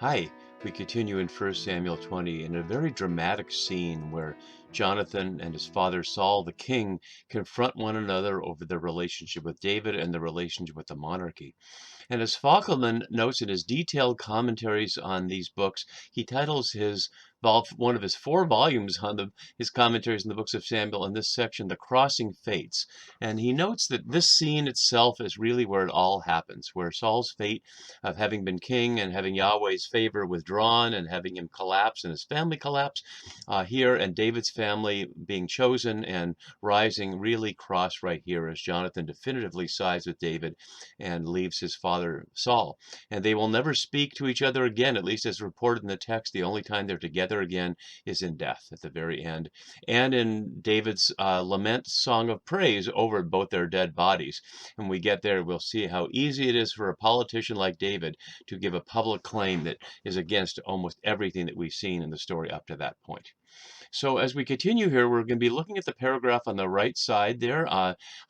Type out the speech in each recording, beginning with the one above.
Hi, we continue in 1 Samuel 20 in a very dramatic scene where Jonathan and his father Saul, the king, confront one another over their relationship with David and the relationship with the monarchy. And as Fackelman notes in his detailed commentaries on these books, he titles one of his four volumes on his commentaries in the books of Samuel in this section, The Crossing Fates. And he notes that this scene itself is really where it all happens, where Saul's fate of having been king and having Yahweh's favor withdrawn and having him collapse and his family collapse here, and David's family being chosen and rising really cross right here as Jonathan definitively sides with David and leaves his father Saul. And they will never speak to each other again, at least as reported in the text. The only time they're together again is in death at the very end, and in David's lament song of praise over both their dead bodies. When we get there, we'll see how easy it is for a politician like David to give a public claim that is against almost everything that we've seen in the story up to that point. So as we continue here, we're going to be looking at the paragraph on the right side there,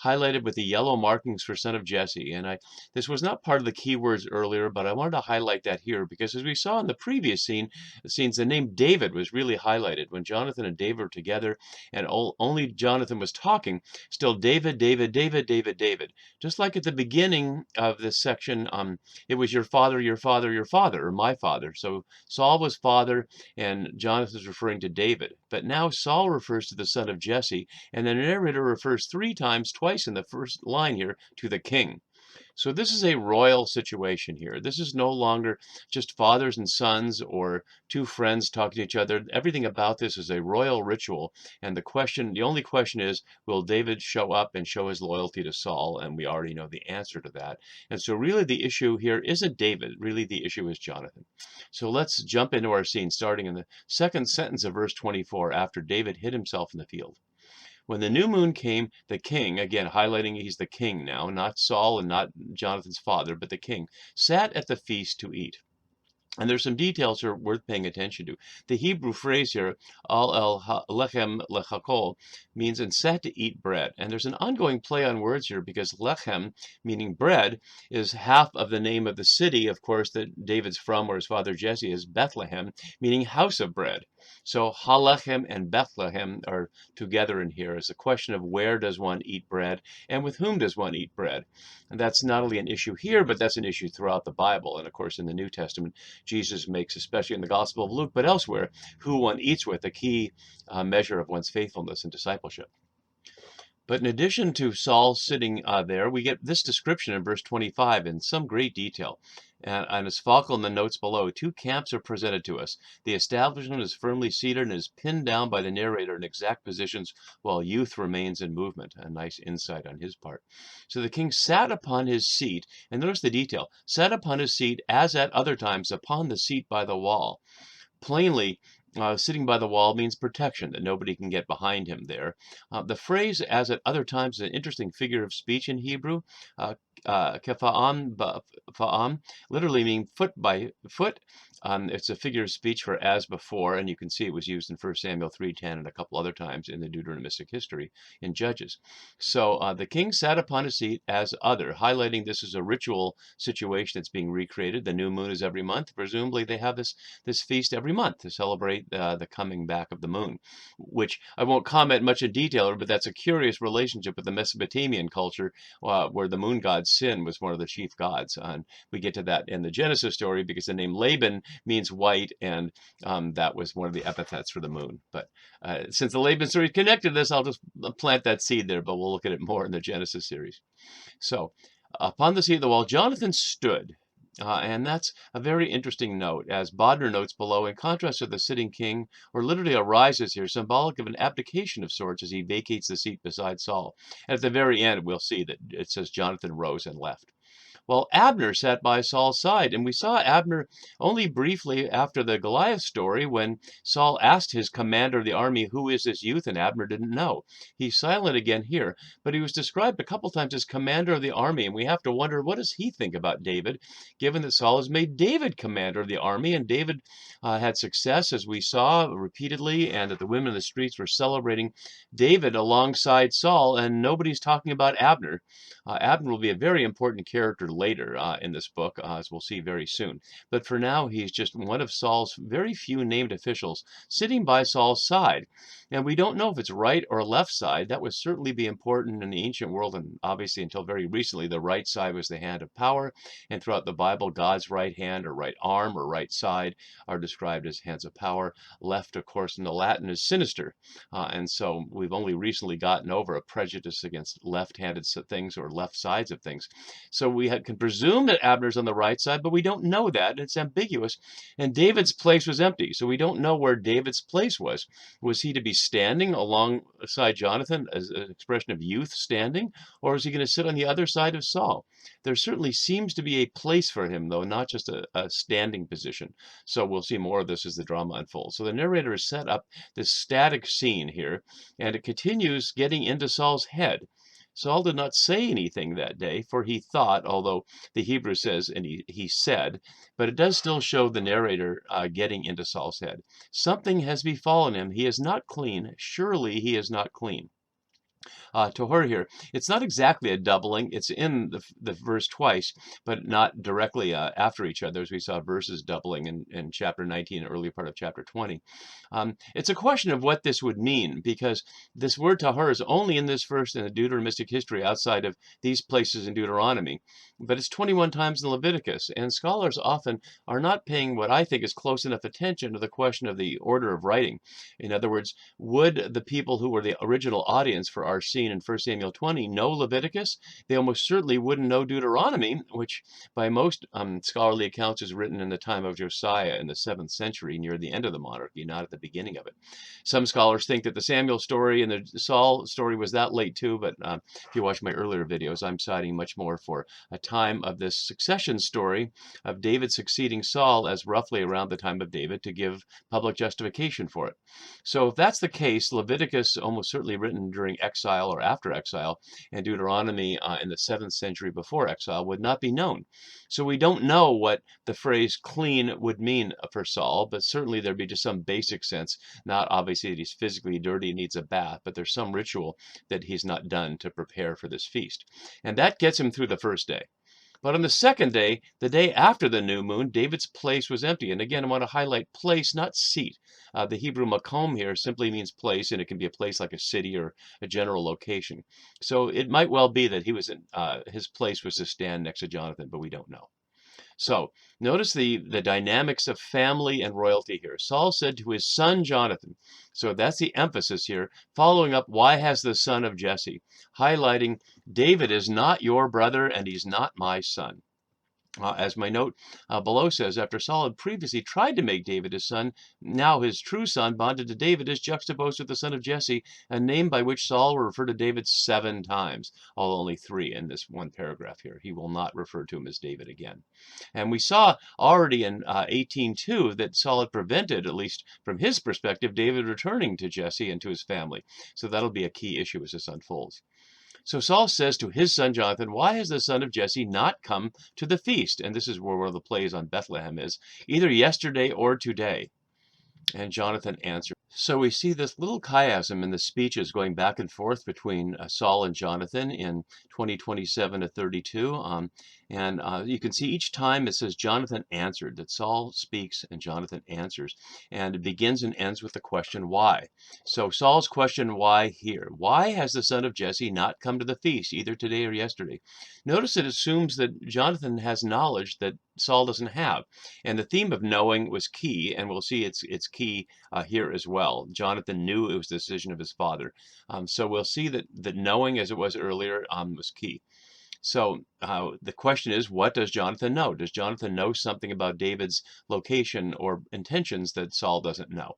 highlighted with the yellow markings for son of Jesse. And this was not part of the keywords earlier, but I wanted to highlight that here because as we saw in the previous scenes, the name David was really highlighted. When Jonathan and David were together and only Jonathan was talking, still David, David, David, David, David. Just like at the beginning of this section, it was your father, your father, your father, or my father. So Saul was father, and Jonathan is referring to David. But now Saul refers to the son of Jesse, and the narrator refers three times, twice in the first line here, to the king. So this is a royal situation here. This is no longer just fathers and sons or two friends talking to each other. Everything about this is a royal ritual. And the only question is, will David show up and show his loyalty to Saul? And we already know the answer to that. And so really the issue here isn't David. Really the issue is Jonathan. So let's jump into our scene starting in the second sentence of verse 24 after David hid himself in the field. When the new moon came, the king, again highlighting he's the king now, not Saul and not Jonathan's father, but the king, sat at the feast to eat. And there's some details here worth paying attention to. The Hebrew phrase here, al el lechem lechakol, means and sat to eat bread. And there's an ongoing play on words here because lechem, meaning bread, is half of the name of the city, of course, that David's from, where his father Jesse is, Bethlehem, meaning house of bread. So Halechem and Bethlehem are together in here as a question of where does one eat bread and with whom does one eat bread. And that's not only an issue here, but that's an issue throughout the Bible. And of course, in the New Testament, Jesus makes, especially in the Gospel of Luke, but elsewhere, who one eats with, a key measure of one's faithfulness and discipleship. But in addition to Saul sitting there, we get this description in verse 25 in some great detail. And as Falco in the notes below, two camps are presented to us. The establishment is firmly seated and is pinned down by the narrator in exact positions while youth remains in movement. A nice insight on his part. So the king sat upon his seat, and notice the detail, sat upon his seat as at other times upon the seat by the wall. Plainly, sitting by the wall means protection, that nobody can get behind him there. The phrase, as at other times, is an interesting figure of speech in Hebrew. Kefa'am, fa'am, literally meaning foot by foot. It's a figure of speech for as before, and you can see it was used in 1 Samuel 3:10 and a couple other times in the Deuteronomistic history in Judges. So the king sat upon his seat as other, highlighting this is a ritual situation that's being recreated. The new moon is every month. Presumably they have this feast every month to celebrate the coming back of the moon, which I won't comment much in detail, but that's a curious relationship with the Mesopotamian culture where the moon god Sin was one of the chief gods. And we get to that in the Genesis story because the name Laban means white, and that was one of the epithets for the moon. But since the Laban story is connected to this, I'll just plant that seed there, but we'll look at it more in the Genesis series. So upon the seat of the wall, Jonathan stood. And that's a very interesting note, as Bodmer notes below, in contrast to the sitting king, or literally arises here, symbolic of an abdication of sorts as he vacates the seat beside Saul. And at the very end, we'll see that it says Jonathan rose and left. Well, Abner sat by Saul's side, and we saw Abner only briefly after the Goliath story when Saul asked his commander of the army, who is this youth? And Abner didn't know. He's silent again here, but he was described a couple times as commander of the army, and we have to wonder, what does he think about David, given that Saul has made David commander of the army, and David had success, as we saw repeatedly, and that the women in the streets were celebrating David alongside Saul, and nobody's talking about Abner. Abner will be a very important character later in this book, as we'll see very soon. But for now, he's just one of Saul's very few named officials sitting by Saul's side. And we don't know if it's right or left side. That would certainly be important in the ancient world, and obviously until very recently, the right side was the hand of power. And throughout the Bible, God's right hand or right arm or right side are described as hands of power. Left, of course, in the Latin is sinister. And so we've only recently gotten over a prejudice against left-handed things or left sides of things. So we can presume that Abner's on the right side, but we don't know that. It's ambiguous. And David's place was empty, so we don't know where David's place was. Was he to be standing alongside Jonathan as an expression of youth standing, or is he going to sit on the other side of Saul? There certainly seems to be a place for him, though, not just a standing position. So we'll see more of this as the drama unfolds. So the narrator has set up this static scene here, and it continues getting into Saul's head. Saul did not say anything that day, for he thought, although the Hebrew says, and he said, but it does still show the narrator getting into Saul's head. Something has befallen him. He is not clean. Surely he is not clean. To her here, it's not exactly a doubling. It's in the verse twice, but not directly after each other, as we saw verses doubling in chapter 19, early part of chapter 20. It's a question of what this would mean, because this word tahor is only in this verse in the Deuteronomistic history outside of these places in Deuteronomy, but it's 21 times in Leviticus, and scholars often are not paying what I think is close enough attention to the question of the order of writing. In other words, would the people who were the original audience for our scene in 1 Samuel 20 know Leviticus? They almost certainly wouldn't know Deuteronomy, which by most scholarly accounts is written in the time of Josiah in the 7th century, near the end of the monarchy, not at the beginning of it. Some scholars think that the Samuel story and the Saul story was that late too, but if you watch my earlier videos, I'm citing much more for a time of this succession story of David succeeding Saul as roughly around the time of David to give public justification for it. So if that's the case, Leviticus almost certainly written during exile or after exile, and Deuteronomy in the 7th century before exile would not be known. So we don't know what the phrase clean would mean for Saul, but certainly there'd be just some basic sense, not obviously that he's physically dirty and needs a bath, but there's some ritual that he's not done to prepare for this feast. And that gets him through the first day. But on the second day, the day after the new moon, David's place was empty. And again, I want to highlight place, not seat. The Hebrew makom here simply means place, and it can be a place like a city or a general location. So it might well be that his place was to stand next to Jonathan, but we don't know. So notice the dynamics of family and royalty here. Saul said to his son Jonathan, so that's the emphasis here, following up, why has the son of Jesse, highlighting David is not your brother and he's not my son. As my note below says, after Saul had previously tried to make David his son, now his true son, bonded to David, is juxtaposed with the son of Jesse, a name by which Saul will refer to David 7 times, although only 3 in this one paragraph here. He will not refer to him as David again. And we saw already in 18:2 that Saul had prevented, at least from his perspective, David returning to Jesse and to his family. So that'll be a key issue as this unfolds. So Saul says to his son Jonathan, why has the son of Jesse not come to the feast? And this is where the plays on Bethlehem is, either yesterday or today. And Jonathan answered. So we see this little chiasm in the speeches going back and forth between Saul and Jonathan in 20:27-32. And you can see each time it says Jonathan answered, that Saul speaks and Jonathan answers. And it begins and ends with the question, why? So Saul's question, why here? Why has the son of Jesse not come to the feast, either today or yesterday? Notice it assumes that Jonathan has knowledge that Saul doesn't have. And the theme of knowing was key, and we'll see it's key here as well. Jonathan knew it was the decision of his father. So we'll see that knowing, as it was earlier, was key. So the question is, what does Jonathan know? Does Jonathan know something about David's location or intentions that Saul doesn't know?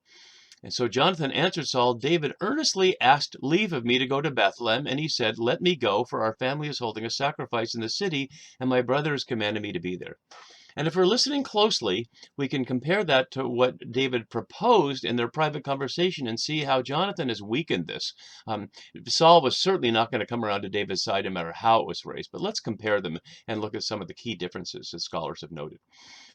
And so Jonathan answered Saul, David earnestly asked leave of me to go to Bethlehem, and he said, let me go, for our family is holding a sacrifice in the city, and my brother has commanded me to be there. And if we're listening closely, we can compare that to what David proposed in their private conversation and see how Jonathan has weakened this. Um, Saul was certainly not going to come around to David's side no matter how it was raised, but let's compare them and look at some of the key differences that scholars have noted.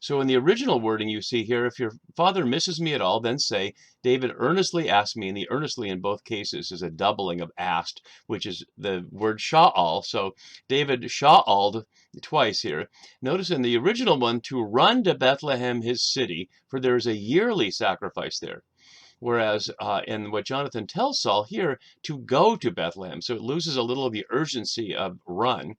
So in the original wording you see here, if your father misses me at all, then say, David earnestly asked me, and the earnestly in both cases is a doubling of asked, which is the word sha'al. So David sha'aled twice here. Notice in the original one, to run to Bethlehem, his city, for there is a yearly sacrifice there. Whereas in what Jonathan tells Saul here, to go to Bethlehem. So it loses a little of the urgency of run.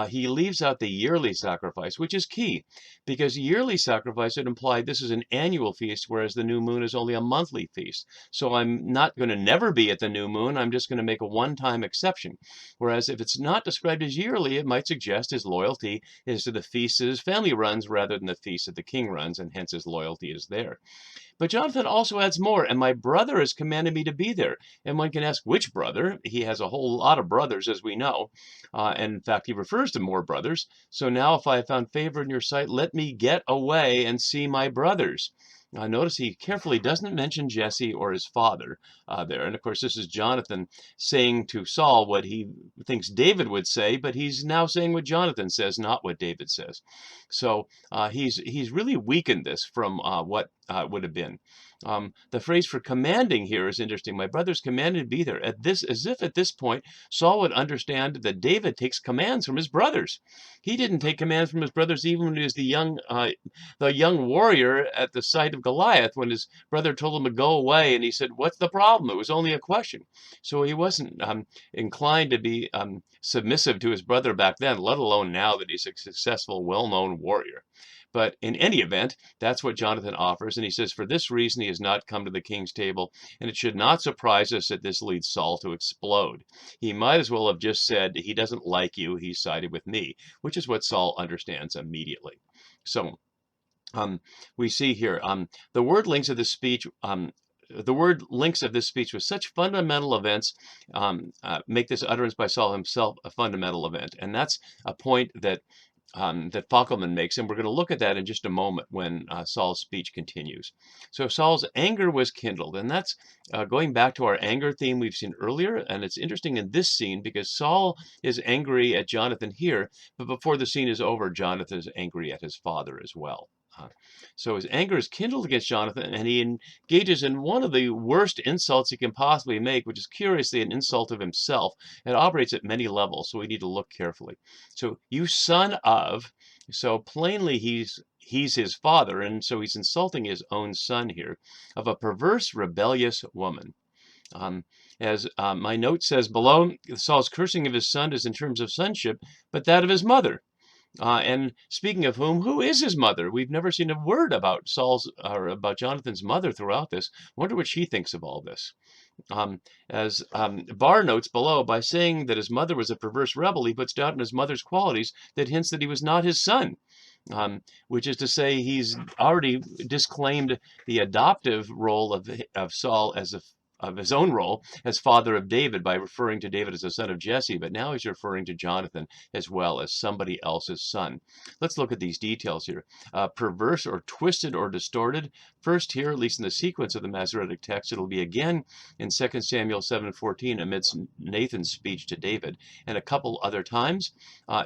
He leaves out the yearly sacrifice, which is key, because yearly sacrifice would imply this is an annual feast, whereas the new moon is only a monthly feast. So I'm not going to never be at the new moon. I'm just going to make a one-time exception. Whereas if it's not described as yearly, it might suggest his loyalty is to the feasts that his family runs rather than the feasts that the king runs, and hence his loyalty is there. But Jonathan also adds more, and my brother has commanded me to be there. And one can ask which brother. He has a whole lot of brothers, as we know. And in fact, he refers to more brothers. So now if I have found favor in your sight, let me get away and see my brothers. Notice he carefully doesn't mention Jesse or his father there. And of course, this is Jonathan saying to Saul what he thinks David would say, but he's now saying what Jonathan says, not what David says. So he's really weakened this from what would have been. The phrase for commanding here is interesting. My brothers commanded to be there. As if at this point, Saul would understand that David takes commands from his brothers. He didn't take commands from his brothers even when he was the young warrior at the sight of Goliath, when his brother told him to go away, and he said, "What's the problem?" It was only a question. So he wasn't inclined to be submissive to his brother back then, let alone now that he's a successful, well-known warrior. But in any event, that's what Jonathan offers. And he says, for this reason, he has not come to the king's table. And it should not surprise us that this leads Saul to explode. He might as well have just said, he doesn't like you, he sided with me, which is what Saul understands immediately. So we see here the word links of this speech. The word links of this speech with such fundamental events make this utterance by Saul himself a fundamental event. And that's a point that Fackelman makes, and we're going to look at that in just a moment when Saul's speech continues. So Saul's anger was kindled, and that's going back to our anger theme we've seen earlier, and it's interesting in this scene because Saul is angry at Jonathan here, but before the scene is over, Jonathan is angry at his father as well. So his anger is kindled against Jonathan, and he engages in one of the worst insults he can possibly make, which is curiously an insult of himself. It operates at many levels, so we need to look carefully. So, you son of, so plainly he's his father, and so he's insulting his own son here, of a perverse, rebellious woman. As my note says below, Saul's cursing of his son is in terms of sonship, but that of his mother. And speaking of who is his mother? We've never seen a word about Saul's or about Jonathan's mother throughout this. Wonder what she thinks of all this. As Barr notes below, by saying that his mother was a perverse rebel, he puts doubt in his mother's qualities that hints that he was not his son. Which is to say, he's already disclaimed the adoptive role of Saul of his own role as father of David by referring to David as a son of Jesse, but now he's referring to Jonathan as well as somebody else's son. Let's look at these details here. Perverse or twisted or distorted. First here, at least in the sequence of the Masoretic text, it'll be again in 2 Samuel 7:14 amidst Nathan's speech to David, and a couple other times.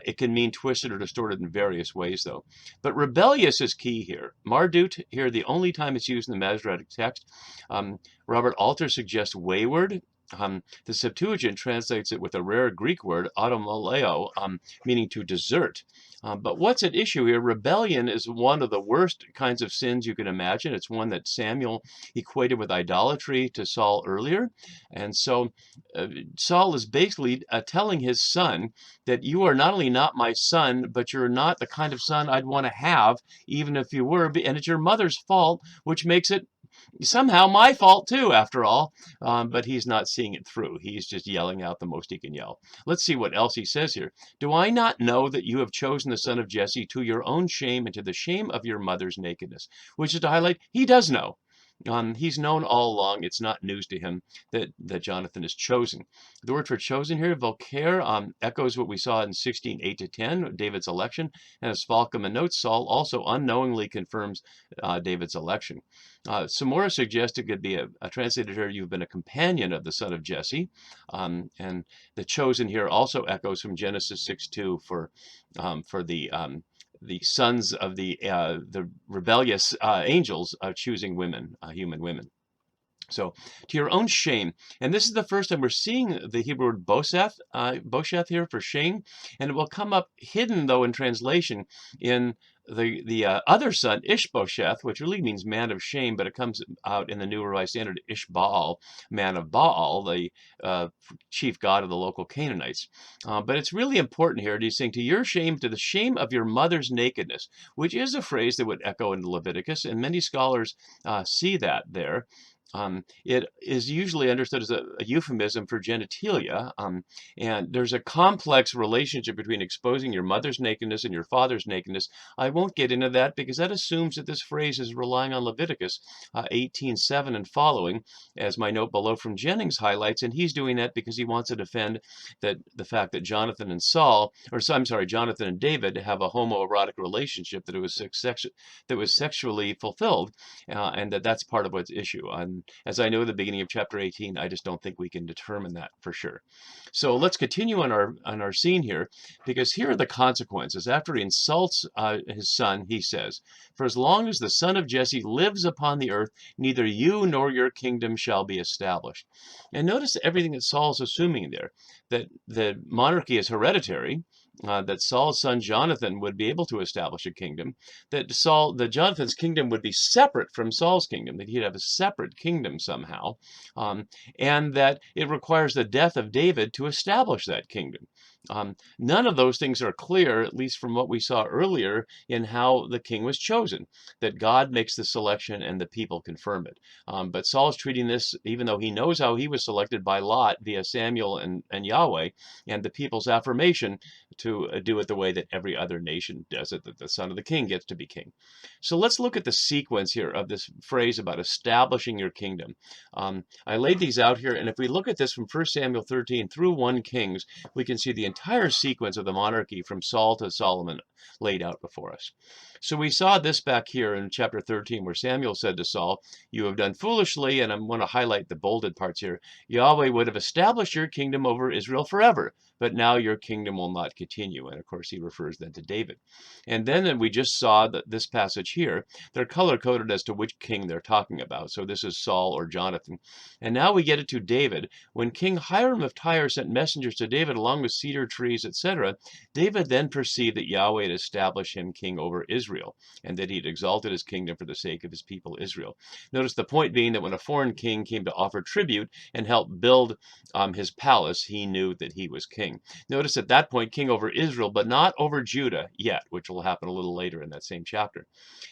It can mean twisted or distorted in various ways, though. But rebellious is key here. Mardut here, the only time it's used in the Masoretic text. Robert Alter suggests wayward. The Septuagint translates it with a rare Greek word, automaleo, meaning to desert. But what's at issue here? Rebellion is one of the worst kinds of sins you can imagine. It's one that Samuel equated with idolatry to Saul earlier. And so Saul is basically telling his son that you are not only not my son, but you're not the kind of son I'd want to have, even if you were. And it's your mother's fault, which makes it somehow my fault too, after all. But he's not seeing it through. He's just yelling out the most he can yell. Let's see what else he says here. Do I not know that you have chosen the son of Jesse to your own shame and to the shame of your mother's nakedness? Which is to highlight, he does know. He's known all along. It's not news to him that Jonathan is chosen. The word for chosen here, voker, echoes what we saw in 16:8-10, David's election. And as Spalkman notes, Saul also unknowingly confirms David's election. Some more suggest it could be a translated here, you've been a companion of the son of Jesse. And the chosen here also echoes from Genesis 6:2 for the sons of the rebellious angels choosing women, human women. So, to your own shame. And this is the first time we're seeing the Hebrew word bosheth here for shame. And it will come up hidden, though, in translation in the other son, Ishbosheth, which really means man of shame, but it comes out in the New Revised Standard, Ishbaal, man of Baal, the chief god of the local Canaanites. But it's really important here to sing to your shame, to the shame of your mother's nakedness, which is a phrase that would echo in Leviticus, and many scholars see that there. It is usually understood as a euphemism for genitalia, and there's a complex relationship between exposing your mother's nakedness and your father's nakedness. I won't get into that because that assumes that this phrase is relying on Leviticus 18:7 and following, as my note below from Jennings highlights, and he's doing that because he wants to defend the fact that Jonathan and Jonathan and David have a homoerotic relationship, that it was sexually fulfilled, and that's part of what's issue. As I know at the beginning of chapter 18, I just don't think we can determine that for sure. So let's continue on our scene here, because here are the consequences. After he insults his son, he says, "For as long as the son of Jesse lives upon the earth, neither you nor your kingdom shall be established." And notice everything that Saul's assuming there, that the monarchy is hereditary, that Saul's son Jonathan would be able to establish a kingdom, that Jonathan's kingdom would be separate from Saul's kingdom, that he'd have a separate kingdom somehow, and that it requires the death of David to establish that kingdom. None of those things are clear, at least from what we saw earlier in how the king was chosen, that God makes the selection and the people confirm it. But Saul's treating this, even though he knows how he was selected by Lot via Samuel and Yahweh, and the people's affirmation to do it the way that every other nation does it, that the son of the king gets to be king. So let's look at the sequence here of this phrase about establishing your kingdom. I laid these out here, and if we look at this from 1 Samuel 13 through 1 Kings, we can see the entire sequence of the monarchy from Saul to Solomon laid out before us. So we saw this back here in chapter 13, where Samuel said to Saul, "You have done foolishly," and I want to highlight the bolded parts here. "Yahweh would have established your kingdom over Israel forever, but now your kingdom will not continue." And of course, he refers then to David. And then we just saw that this passage here, they're color-coded as to which king they're talking about. So this is Saul or Jonathan. And now we get it to David. When King Hiram of Tyre sent messengers to David along with cedar trees, etc., David then perceived that Yahweh had established him king over Israel, and that he had exalted his kingdom for the sake of his people Israel. Notice the point being that when a foreign king came to offer tribute and help build his palace, he knew that he was king. Notice at that point, king over Israel, but not over Judah yet, which will happen a little later in that same chapter.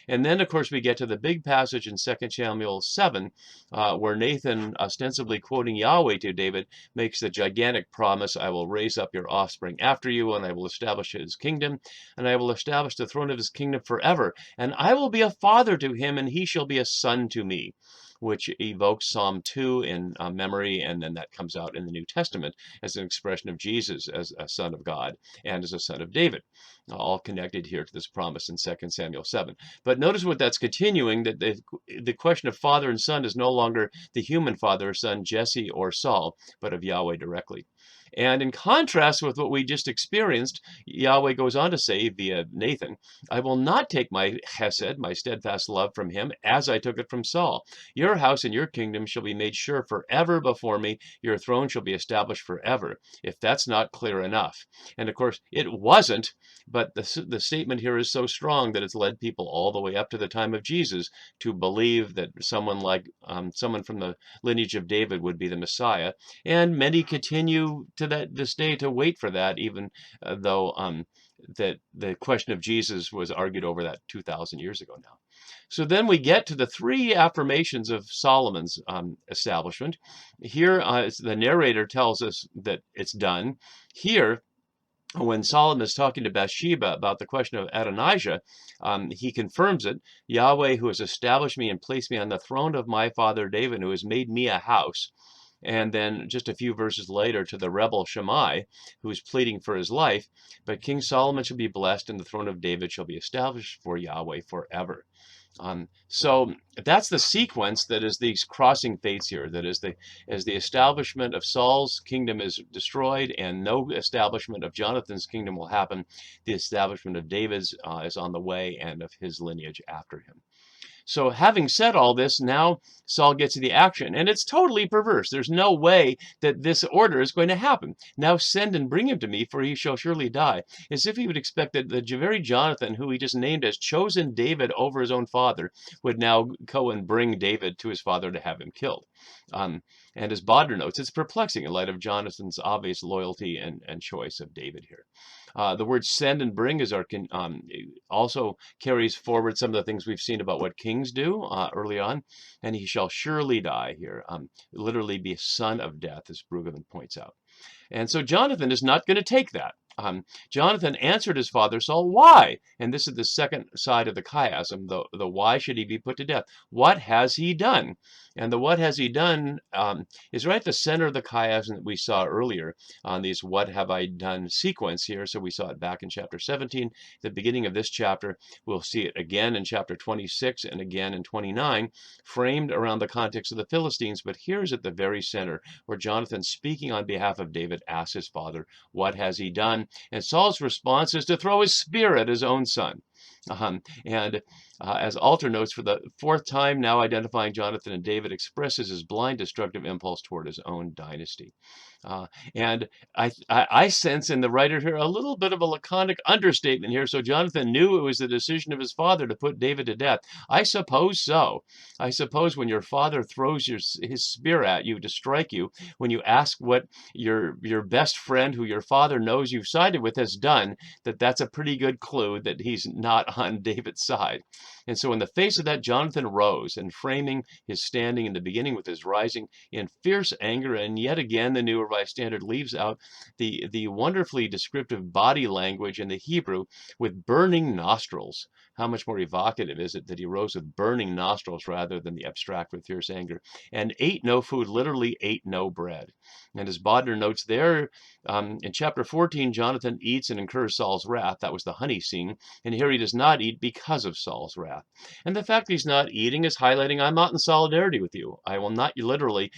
And then, of course, we get to the big passage in 2 Samuel 7, where Nathan, ostensibly quoting Yahweh to David, makes the gigantic promise, "I will raise up your offspring after you, and I will establish his kingdom, and I will establish the throne of his kingdom forever, and I will be a father to him, and he shall be a son to me," which evokes Psalm 2 in memory, and then that comes out in the New Testament as an expression of Jesus as a son of God and as a son of David, all connected here to this promise in 2 Samuel 7. But notice what that's continuing, that the question of father and son is no longer the human father or son, Jesse or Saul, but of Yahweh directly. And in contrast with what we just experienced, Yahweh goes on to say via Nathan, "I will not take my chesed, my steadfast love, from him as I took it from Saul. Your house and your kingdom shall be made sure forever before me. Your throne shall be established forever." If that's not clear enough. And of course, it wasn't, but the statement here is so strong that it's led people all the way up to the time of Jesus to believe that someone from the lineage of David would be the Messiah. And many continue to this day to wait for that, even though that the question of Jesus was argued over that 2,000 years ago now. So then we get to the three affirmations of Solomon's establishment. Here, the narrator tells us that it's done. Here, when Solomon is talking to Bathsheba about the question of Adonijah, he confirms it. Yahweh, who has established me and placed me on the throne of my father David, who has made me a house. And then just a few verses later to the rebel Shammai, who is pleading for his life. But King Solomon shall be blessed, and the throne of David shall be established for Yahweh forever. So that's the sequence that is these crossing fates here. That is as the establishment of Saul's kingdom is destroyed and no establishment of Jonathan's kingdom will happen, the establishment of David's is on the way, and of his lineage after him. So having said all this, now Saul gets to the action, and it's totally perverse. There's no way that this order is going to happen. Now send and bring him to me, for he shall surely die. As if he would expect that the very Jonathan, who he just named as chosen David over his own father, would now go and bring David to his father to have him killed. And as Bodder notes, it's perplexing in light of Jonathan's obvious loyalty and choice of David here. The word send and bring is also carries forward some of the things we've seen about what kings do early on. And he shall surely die here, literally be a son of death, as Brueggemann points out. And so Jonathan is not going to take that. Jonathan answered his father Saul, why? And this is the second side of the chiasm, the why should he be put to death? What has he done? And the what has he done is right at the center of the chiasm that we saw earlier on these what have I done sequence here. So we saw it back in chapter 17, the beginning of this chapter. We'll see it again in chapter 26 and again in 29, framed around the context of the Philistines. But here's at the very center where Jonathan, speaking on behalf of David, asks his father, what has he done? And Saul's response is to throw his spear at his own son. As Alter notes, for the fourth time, now identifying Jonathan and David, expresses his blind destructive impulse toward his own dynasty. And I sense in the writer here a little bit of a laconic understatement here. So Jonathan knew it was the decision of his father to put David to death. I suppose so. I suppose when your father throws his spear at you to strike you, when you ask what your best friend, who your father knows you've sided with, has done, that's a pretty good clue that he's not on David's side. And so in the face of that, Jonathan rose, and framing his standing in the beginning with his rising in fierce anger, and yet again the New Revised Standard leaves out the wonderfully descriptive body language in the Hebrew with burning nostrils. How much more evocative is it that he rose with burning nostrils rather than the abstract with fierce anger, and ate no food, literally ate no bread. And as Bodner notes there, in chapter 14, Jonathan eats and incurs Saul's wrath. That was the honey scene. And here he does not eat because of Saul's wrath. And the fact that he's not eating is highlighting, I'm not in solidarity with you. I will not literally,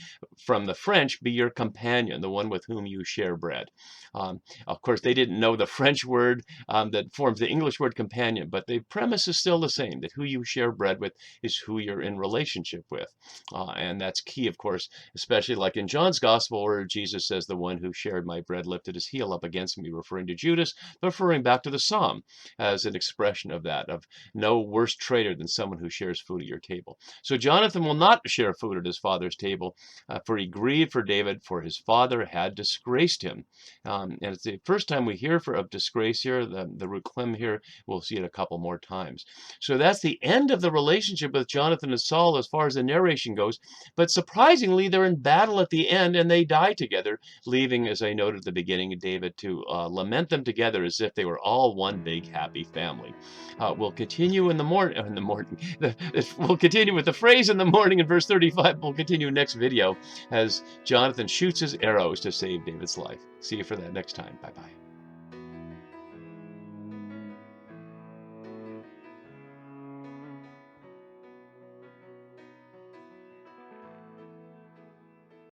from the French, be your companion, the one with whom you share bread. Of course, they didn't know the French word that forms the English word companion, but the premise is still the same, that who you share bread with is who you're in relationship with. And that's key, of course, especially like in John's Gospel, where Jesus says, the one who shared my bread lifted his heel up against me, referring to Judas, but referring back to the Psalm as an expression of that, of no worse traitor than someone who shares food at your table. So Jonathan will not share food at his father's table, for he grieved for David, for his father had disgraced him. And it's the first time we hear of disgrace here. The root clem here, we'll see it a couple more times. So that's the end of the relationship with Jonathan and Saul as far as the narration goes. But surprisingly, they're in battle at the end, and they die together, leaving, as I noted at the beginning, David to lament them together as if they were all one big happy family. We'll continue in the morning. We'll continue with the phrase in the morning in verse 35. We'll continue next video as Jonathan shoots his arrows to save David's life. See you for that next time. Bye-bye.